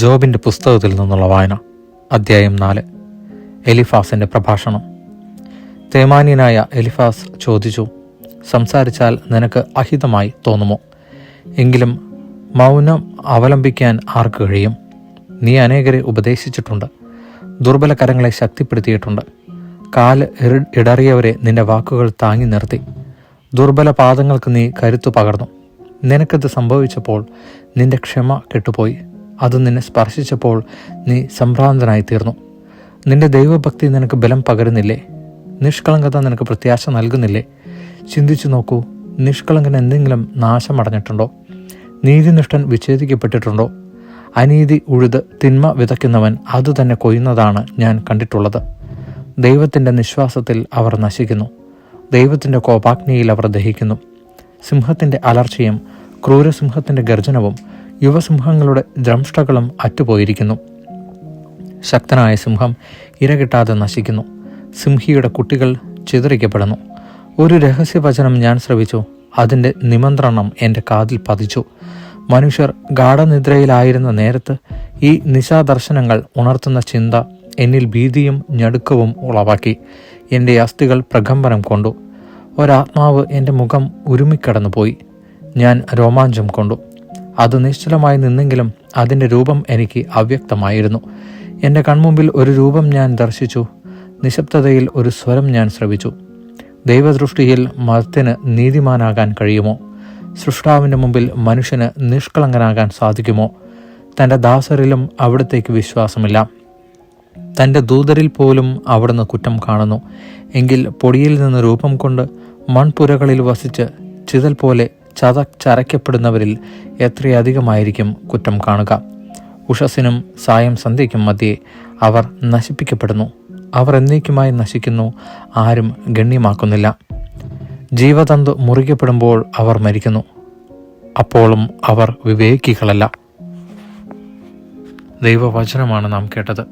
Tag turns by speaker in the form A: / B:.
A: ജോബിൻ്റെ പുസ്തകത്തിൽ നിന്നുള്ള വായന. അധ്യായം 4. എലിഫാസിൻ്റെ പ്രഭാഷണം. തേമാന്യനായ എലിഫാസ് ചോദിച്ചു, സംസാരിച്ചാൽ നിനക്ക് അഹിതമായി തോന്നുമോ? എങ്കിലും മൗനം അവലംബിക്കാൻ ആർക്ക് കഴിയും? നീ അനേകരെ ഉപദേശിച്ചിട്ടുണ്ട്, ദുർബല കരങ്ങളെ ശക്തിപ്പെടുത്തിയിട്ടുണ്ട്. കാല് ഇടറിയവരെ നിന്റെ വാക്കുകൾ താങ്ങി നിർത്തി. ദുർബല പാദങ്ങൾക്ക് നീ കരുത്തു പകർന്നു. നിനക്കത് സംഭവിച്ചപ്പോൾ നിന്റെ ക്ഷമ കെട്ടുപോയി. അത് നിന്നെ സ്പർശിച്ചപ്പോൾ നീ സംഭ്രാന്തനായി തീർന്നു. നിന്റെ ദൈവഭക്തി നിനക്ക് ബലം പകരുന്നില്ലേ? നിഷ്കളങ്കത നിനക്ക് പ്രത്യാശ നൽകുന്നില്ലേ? ചിന്തിച്ചു നോക്കൂ, നിഷ്കളങ്കൻ എന്തെങ്കിലും നാശമടഞ്ഞിട്ടുണ്ടോ? നീതിനിഷ്ഠൻ വിച്ഛേദിക്കപ്പെട്ടിട്ടുണ്ടോ? അനീതി ഉഴുത് തിന്മ വിതയ്ക്കുന്നവൻ അതുതന്നെ കൊയ്യുന്നതാണ് ഞാൻ കണ്ടിട്ടുള്ളത്. ദൈവത്തിൻ്റെ നിശ്വാസത്തിൽ അവർ നശിക്കുന്നു, ദൈവത്തിൻ്റെ കോപാഗ്നിയിൽ അവർ ദഹിക്കുന്നു. സിംഹത്തിൻ്റെ അലർച്ചയും ക്രൂരസിംഹത്തിൻ്റെ ഗർജനവും യുവസിംഹങ്ങളുടെ ദ്രംഷ്ടകളും അറ്റുപോയിരിക്കുന്നു. ശക്തനായ സിംഹം ഇരകിട്ടാതെ നശിക്കുന്നു, സിംഹിയുടെ കുട്ടികൾ ചിതറിക്കപ്പെടുന്നു. ഒരു രഹസ്യവചനം ഞാൻ ശ്രവിച്ചു, അതിൻ്റെ നിമന്ത്രണം എൻ്റെ കാതിൽ പതിച്ചു. മനുഷ്യർ ഗാഠനിദ്രയിലായിരുന്ന നേരത്ത് ഈ നിശാദർശനങ്ങൾ ഉണർത്തുന്ന ചിന്ത എന്നിൽ ഭീതിയും ഞടുക്കവും ഉളവാക്കി. എൻ്റെ അസ്ഥികൾ പ്രകമ്പനം കൊണ്ടു. ഒരാത്മാവ് എൻ്റെ മുഖം ഉരുമിക്കടന്നു പോയി. ഞാൻ രോമാഞ്ചം കൊണ്ടു. അത് നിശ്ചലമായി നിന്നെങ്കിലും അതിൻ്റെ രൂപം എനിക്ക് അവ്യക്തമായിരുന്നു. എൻ്റെ കൺമുമ്പിൽ ഒരു രൂപം ഞാൻ ദർശിച്ചു. നിശബ്ദതയിൽ ഒരു സ്വരം ഞാൻ ശ്രവിച്ചു. ദൈവദൃഷ്ടിയിൽ മർത്യന് നീതിമാനാകാൻ കഴിയുമോ? സൃഷ്ടാവിൻ്റെ മുമ്പിൽ മനുഷ്യന് നിഷ്കളങ്കനാകാൻ സാധിക്കുമോ? തൻ്റെ ദാസരിലും അവിടത്തേക്ക് വിശ്വാസമില്ല, തൻ്റെ ദൂതരിൽ പോലും അവിടുന്ന് കുറ്റം കാണുന്നു. എങ്കിൽ പൊടിയിൽ നിന്ന് രൂപം കൊണ്ട് മൺപുരകളിൽ വസിച്ച് ചിതൽ പോലെ ചതച്ചരയ്ക്കപ്പെടുന്നവരിൽ എത്രയധികമായിരിക്കും കുറ്റം കാണുക. ഉഷസ്സിനും സായം സന്ധ്യയ്ക്കും മധ്യേ അവർ നശിപ്പിക്കപ്പെടുന്നു. അവർ എന്നേക്കുമായി നശിക്കുന്നു, ആരും ഗണ്യമാക്കുന്നില്ല. ജീവതന്തു മുറിക്കപ്പെടുമ്പോൾ അവർ മരിക്കുന്നു, അപ്പോഴും അവർ വിവേകികളല്ല. ദൈവവചനമാണ് നാം കേട്ടത്.